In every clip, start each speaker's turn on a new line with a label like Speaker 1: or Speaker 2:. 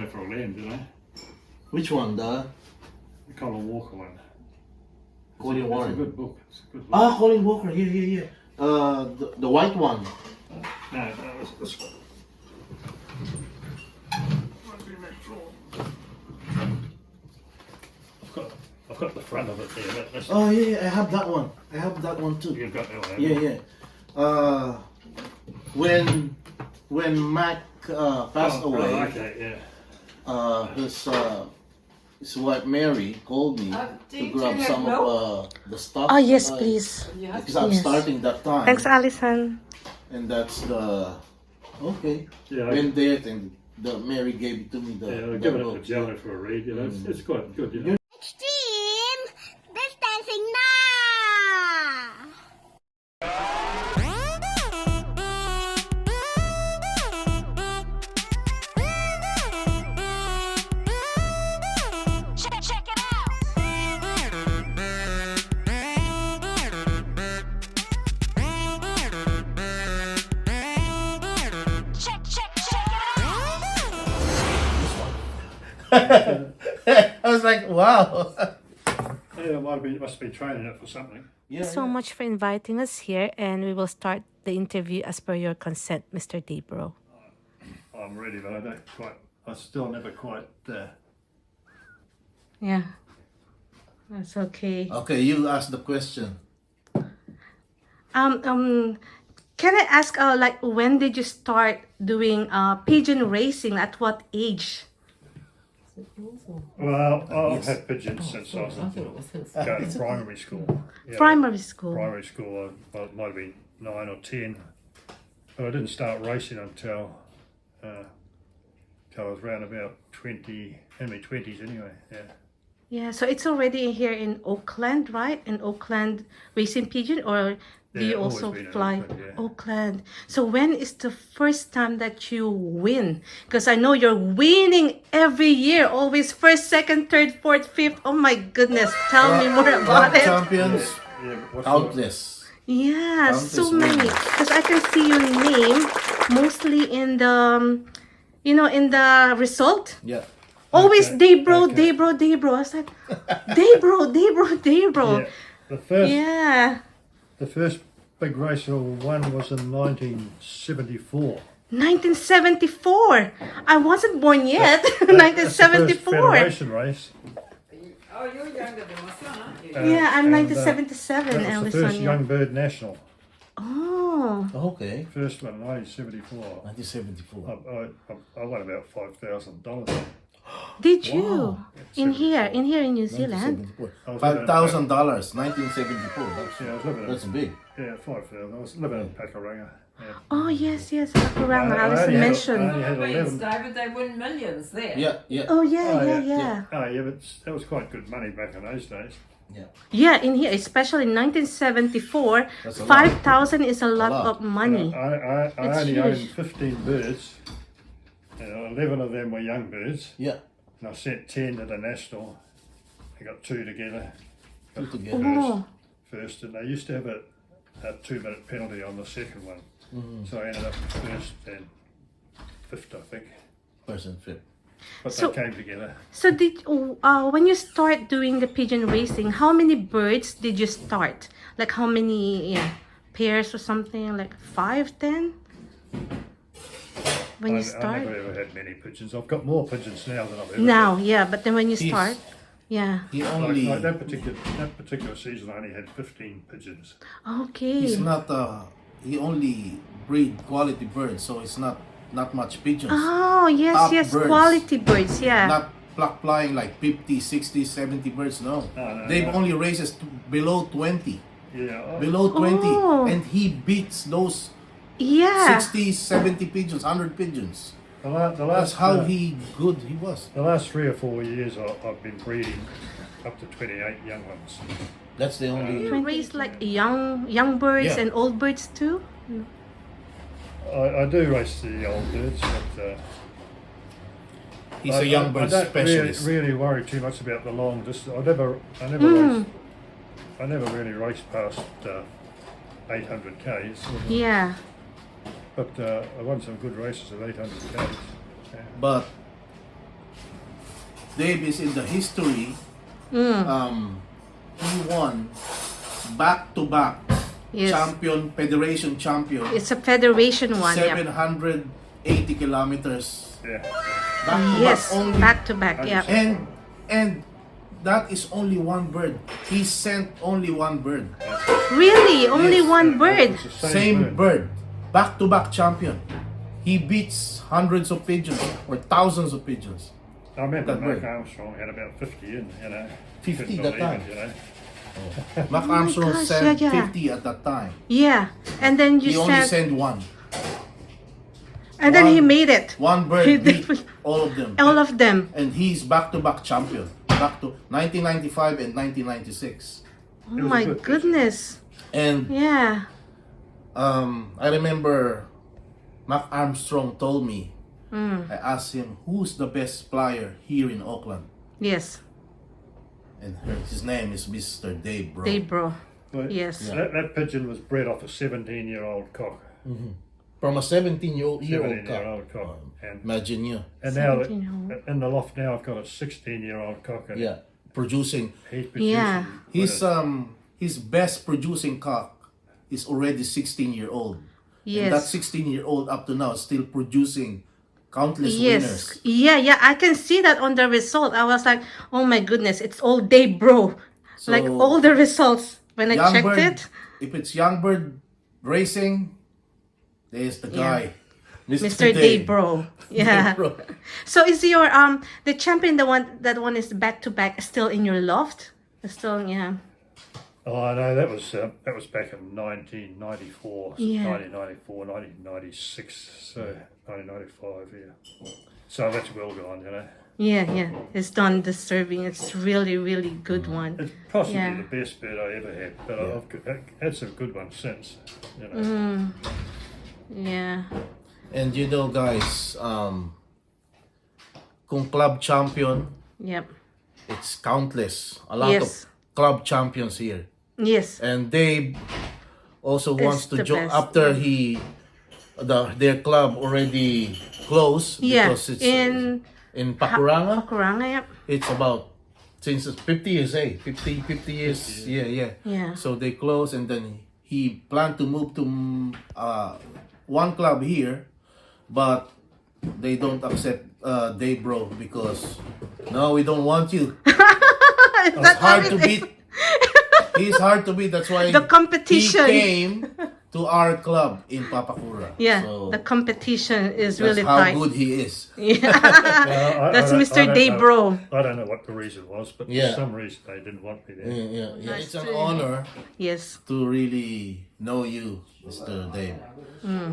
Speaker 1: jelly for a lamb, you know.
Speaker 2: Which one? The
Speaker 1: Colin Walker one.
Speaker 2: Colin Warren.
Speaker 1: It's a good book. It's a good book.
Speaker 2: Ah, Colin Walker. Yeah. The white one.
Speaker 1: No, it's this one. Might be that drawer. I've got the front of it there. That's
Speaker 2: Oh yeah, I have that one. I have that one too.
Speaker 1: You've got that one. haven't you?
Speaker 2: Yeah. When Mac passed away,
Speaker 1: Okay, yeah.
Speaker 2: his wife Mary called me to grab some of the stuff.
Speaker 3: Oh yes, please.
Speaker 2: Because I'm
Speaker 3: Yes.
Speaker 2: starting that time.
Speaker 3: Thanks, Allison.
Speaker 2: And that's the okay.
Speaker 1: Yeah,
Speaker 2: Went there and the Mary gave it to me.
Speaker 1: I've given it to Jelly for a read. You know, it's quite good. You know.
Speaker 4: Team, distancing na! Check it out! Check it out!
Speaker 2: I was like, wow.
Speaker 1: Yeah, must be training it for something.
Speaker 2: Yeah.
Speaker 3: Thanks so much for inviting us here, and we will start the interview as per your consent, Mr. Debro.
Speaker 1: I'm ready, but I still never quite.
Speaker 3: Yeah, that's okay.
Speaker 2: Okay, you ask the question.
Speaker 3: Can I ask, like, when did you start doing pigeon racing? At what age?
Speaker 1: Well, I've had pigeons since I was going to primary school. Yeah,
Speaker 3: Primary school.
Speaker 1: Primary school, it might have been 9 or 10, but I didn't start racing until I was around about 20, in my 20s anyway. Yeah.
Speaker 3: Yeah, so it's already here in Auckland, right? In Auckland, racing pigeon, or do
Speaker 1: Yeah,
Speaker 3: you
Speaker 1: always
Speaker 3: also
Speaker 1: been in
Speaker 3: fly
Speaker 1: Auckland, yeah.
Speaker 3: Auckland? So when is the first time that you win? Because I know you're winning every year, always first, second, third, fourth, fifth. Oh my goodness, tell me more about it.
Speaker 2: Champions,
Speaker 1: Yeah, what's
Speaker 2: countless.
Speaker 3: Yeah, so
Speaker 2: Countless
Speaker 3: many.
Speaker 2: winners.
Speaker 3: Because I can see your name mostly in the, in the result.
Speaker 2: Yeah.
Speaker 3: Always
Speaker 1: Okay,
Speaker 3: Debro,
Speaker 1: okay.
Speaker 3: Debro. I was like, Debro.
Speaker 1: Yeah, the
Speaker 3: Yeah.
Speaker 1: first big race I won was in 1974.
Speaker 3: 1974. I wasn't born yet.
Speaker 1: That's the first
Speaker 3: 1974.
Speaker 1: Federation race.
Speaker 5: Oh, you're younger than my son, aren't you?
Speaker 3: Yeah, I'm
Speaker 1: And,
Speaker 3: 1977,
Speaker 1: That was the first
Speaker 3: Ellison.
Speaker 1: Young Bird National.
Speaker 3: Oh.
Speaker 2: Okay.
Speaker 1: First one, 1974.
Speaker 2: 1974.
Speaker 1: I won about $5,000.
Speaker 3: Did you?
Speaker 2: Wow.
Speaker 3: In here in New Zealand?
Speaker 2: $5,000, 1974.
Speaker 1: Yeah, I was living
Speaker 2: That's
Speaker 1: in,
Speaker 2: big.
Speaker 1: yeah, 5,000. I was living in Pakuranga. Yeah.
Speaker 3: Oh, yes. Hakuranga.
Speaker 1: I
Speaker 3: Allison
Speaker 1: only had-
Speaker 3: mentioned.
Speaker 1: I only had
Speaker 5: Wins,
Speaker 1: 11.
Speaker 5: David, they win millions there.
Speaker 2: Yeah.
Speaker 3: Oh, yeah.
Speaker 1: Oh, yeah.
Speaker 3: Yeah.
Speaker 1: Oh, yeah, but that was quite good money back in those days.
Speaker 2: Yeah.
Speaker 3: Yeah, in here, especially in 1974,
Speaker 2: That's a lot.
Speaker 3: 5,000 is a lot
Speaker 2: lot.
Speaker 3: of money.
Speaker 1: I
Speaker 3: It's
Speaker 1: only
Speaker 3: huge.
Speaker 1: owned 15 birds. 11 of them were young birds.
Speaker 2: Yeah.
Speaker 1: And I sent 10 to the national. I got 2 together.
Speaker 2: Two together.
Speaker 3: Oh,
Speaker 1: First, and they used to have a 2-minute penalty on the second one. So I ended up first and fifth, I think.
Speaker 2: First and fifth.
Speaker 1: But
Speaker 3: So-
Speaker 1: they came together.
Speaker 3: so when you start doing the pigeon racing, how many birds did you start? Like how many pairs or something? Like 5, 10? When you
Speaker 1: I
Speaker 3: start?
Speaker 1: never ever had many pigeons. I've got more pigeons now than I've ever
Speaker 3: Now,
Speaker 1: had.
Speaker 3: yeah, but then when you
Speaker 2: He's-
Speaker 3: start, yeah.
Speaker 2: He only.
Speaker 1: Like that particular season, I only had 15 pigeons.
Speaker 3: Okay.
Speaker 2: He's not. He only breed quality birds, so it's not much pigeons.
Speaker 3: Oh, yes,
Speaker 2: Top
Speaker 3: yes,
Speaker 2: birds.
Speaker 3: quality birds, yeah.
Speaker 2: Not pluck flying like 50, 60, 70 birds. No.
Speaker 1: No,
Speaker 2: They've
Speaker 1: no.
Speaker 2: only races below 20.
Speaker 1: Yeah,
Speaker 2: Below 20,
Speaker 3: Oh.
Speaker 2: and he beats those
Speaker 3: Yeah.
Speaker 2: 60, 70 pigeons, 100 pigeons.
Speaker 1: the
Speaker 2: That's
Speaker 1: last
Speaker 2: how he was.
Speaker 1: The last 3 or 4 years, I've been breeding up to 28 young ones.
Speaker 2: That's the only.
Speaker 3: You raise like young birds
Speaker 2: Yeah.
Speaker 3: and old birds too?
Speaker 1: I do race the old birds, but
Speaker 2: He's a young bird
Speaker 1: I don't
Speaker 2: specialist.
Speaker 1: really worry too much about the long distance. I never really raced past 800 k's,
Speaker 3: Yeah.
Speaker 1: but I won some good races at 800 k's. Yeah.
Speaker 2: But Dave is in the history. He won back-to-back
Speaker 3: Yes.
Speaker 2: champion, federation champion.
Speaker 3: It's a federation one. Yep.
Speaker 2: 780 kilometers.
Speaker 1: Yeah.
Speaker 2: Back-to-back
Speaker 3: Yes,
Speaker 2: only.
Speaker 3: back to back. Yeah.
Speaker 2: And that is only one bird. He sent only one bird.
Speaker 3: Really, only
Speaker 2: Yes.
Speaker 3: one bird.
Speaker 1: It's the
Speaker 2: Same bird. Back-to-back champion. He beats hundreds of pigeons or thousands of pigeons.
Speaker 1: I remember
Speaker 2: That
Speaker 1: Mark
Speaker 2: bird.
Speaker 1: Armstrong had about 50 in,
Speaker 2: 50
Speaker 1: Not
Speaker 2: that
Speaker 1: even,
Speaker 2: time. Mac Armstrong
Speaker 3: gosh,
Speaker 2: sent
Speaker 3: yeah, yeah.
Speaker 2: 50 at that time.
Speaker 3: Yeah, and then
Speaker 2: He
Speaker 3: you
Speaker 2: only
Speaker 3: sent,
Speaker 2: sent one.
Speaker 3: and then he
Speaker 2: one-
Speaker 3: made it.
Speaker 2: One bird
Speaker 3: He
Speaker 2: beat
Speaker 3: did.
Speaker 2: all of them.
Speaker 3: All of them.
Speaker 2: And he's back-to-back champion. Back to 1995 and 1996.
Speaker 3: Oh
Speaker 1: was a
Speaker 3: my
Speaker 1: good
Speaker 3: goodness.
Speaker 2: And
Speaker 3: Yeah.
Speaker 2: I remember Mac Armstrong told me,
Speaker 3: Mm.
Speaker 2: I asked him, who's the best flyer here in Auckland?
Speaker 3: Yes.
Speaker 2: And his name is Mr. Dave, bro.
Speaker 3: They bro.
Speaker 1: But
Speaker 3: Yes.
Speaker 1: That pigeon was bred off a 17-year-old cock.
Speaker 2: From a 17-year-old cock.
Speaker 1: 17-year-old cock. And
Speaker 2: Imagine you.
Speaker 1: now
Speaker 3: 17-year-old.
Speaker 1: in the loft now I've got a 16-year-old cock. And
Speaker 2: Yeah. Producing.
Speaker 1: he's producing.
Speaker 3: Yeah.
Speaker 2: His best producing cock is already 16-year-old. And that
Speaker 3: Yes.
Speaker 2: 16-year-old up to now is still producing countless winners.
Speaker 3: Yes. Yeah, yeah. I can see that on the result. I was like, oh my goodness, it's all day, bro. Like
Speaker 2: So,
Speaker 3: all the results when I checked
Speaker 2: Youngbird,
Speaker 3: it.
Speaker 2: if it's Youngbird Racing, there's the guy.
Speaker 3: Mr. Day, bro. Yeah.
Speaker 2: Bro.
Speaker 3: So is your the champion, that one is back to back, still in your loft? Still, yeah.
Speaker 1: Oh no, that was back in 1994,
Speaker 3: Yeah.
Speaker 1: 1994, 1996, so 1995, yeah. So that's well gone,
Speaker 3: Yeah, yeah. It's done disturbing. It's really, really good one.
Speaker 1: It's possibly
Speaker 3: Yeah.
Speaker 1: the best bird I ever had, but I've had some good ones since,
Speaker 3: Yeah.
Speaker 2: And you know, guys, kung club champion,
Speaker 3: Yep.
Speaker 2: it's countless. A lot
Speaker 3: Yes.
Speaker 2: of club champions here.
Speaker 3: Yes.
Speaker 2: And Dave also wants to
Speaker 3: the
Speaker 2: join
Speaker 3: best.
Speaker 2: after their club already closed
Speaker 3: Yeah.
Speaker 2: because it's
Speaker 3: In
Speaker 2: in Pakuranga.
Speaker 3: Kuranga, yep.
Speaker 2: It's about since it's 50 years, 50 years. Yeah.
Speaker 3: Yeah.
Speaker 2: So they closed, and then he planned to move to one club here, but they don't accept Dave, bro, because no, we don't want you. It's hard to beat. He's hard to beat. That's why
Speaker 3: The competition.
Speaker 2: he came to our club in Papakura.
Speaker 3: Yeah.
Speaker 2: So
Speaker 3: The competition is
Speaker 2: that's
Speaker 3: really
Speaker 2: how
Speaker 3: tight.
Speaker 2: good he is.
Speaker 3: That's Mr. Day, bro.
Speaker 1: I don't know what the reason was, but
Speaker 2: Yeah.
Speaker 1: for some reason they didn't want me there.
Speaker 2: Yeah.
Speaker 3: Nice
Speaker 2: It's an
Speaker 3: to-
Speaker 2: honor
Speaker 3: Yes.
Speaker 2: to really know you, Mr. Dave.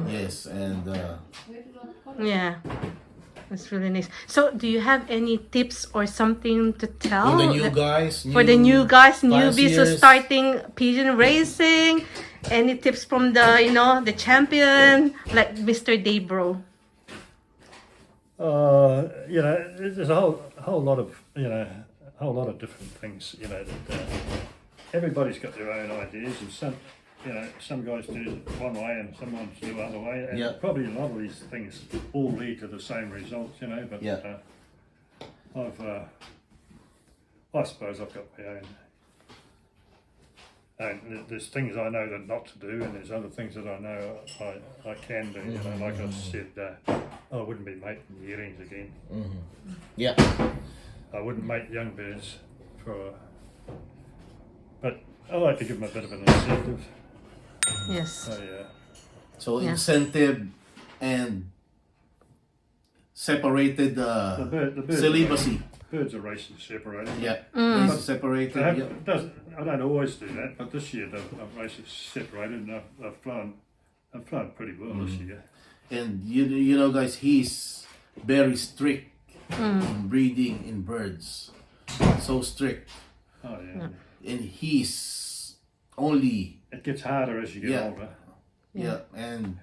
Speaker 2: Yes, and
Speaker 3: Yeah. That's really nice. So, do you have any tips or something to tell
Speaker 2: for the new guys,
Speaker 3: for the new guys, newbies who
Speaker 2: fanciers.
Speaker 3: starting pigeon racing? Any tips from the the champion like Mr. Day, bro?
Speaker 1: There's a whole lot of different things. That everybody's got their own ideas, and some guys do it one way and some ones do the other way, and
Speaker 2: Yeah.
Speaker 1: probably a lot of these things all lead to the same results. But
Speaker 2: Yeah.
Speaker 1: I suppose I've got my own. And there's things I know that not to do, and there's other things that I know I can do. Like I said, I wouldn't be mating earrings again.
Speaker 2: Yeah,
Speaker 1: I wouldn't mate young birds but I like to give them a bit of an incentive.
Speaker 3: Yes.
Speaker 1: So yeah.
Speaker 2: so
Speaker 3: Yeah.
Speaker 2: incentive and separated
Speaker 1: The birds
Speaker 2: celibacy.
Speaker 1: Birds are racing separated.
Speaker 2: Yeah,
Speaker 3: Mm.
Speaker 2: it's separated.
Speaker 1: I
Speaker 2: Yeah.
Speaker 1: don't always do that, but this year the races separated, and I've flown pretty well this year.
Speaker 2: And you know, guys, he's very strict in breeding in birds. So strict,
Speaker 1: Oh yeah.
Speaker 2: and he's only
Speaker 1: It gets harder as you get
Speaker 2: Yeah.
Speaker 1: older.
Speaker 2: and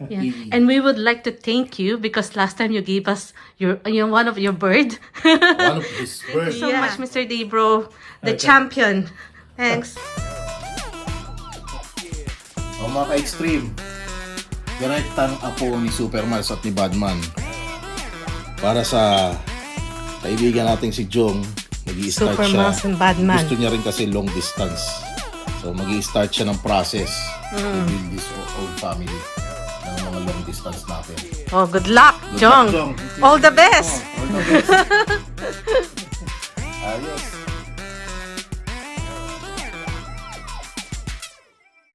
Speaker 3: Yeah.
Speaker 2: he-
Speaker 3: And we would like to thank you because last time you gave us your one of your bird.
Speaker 2: one of his birds.
Speaker 3: So much, Mr. D, bro, the
Speaker 1: Okay.
Speaker 3: champion. Thanks.
Speaker 2: O mga ka-extreme, direktang apo ni Supermals at ni Badman para sa kaibigan natin si Jong, mag-i-start
Speaker 3: Super
Speaker 2: siya.
Speaker 3: Mouse and Badman.
Speaker 2: Gusto niya rin kasi long distance. So mag-i-start siya ng process to build this old family ng mga long distance natin.
Speaker 3: Oh, good luck,
Speaker 2: Good
Speaker 3: Jong.
Speaker 2: luck, Jong.
Speaker 3: All the best.
Speaker 2: Ayos.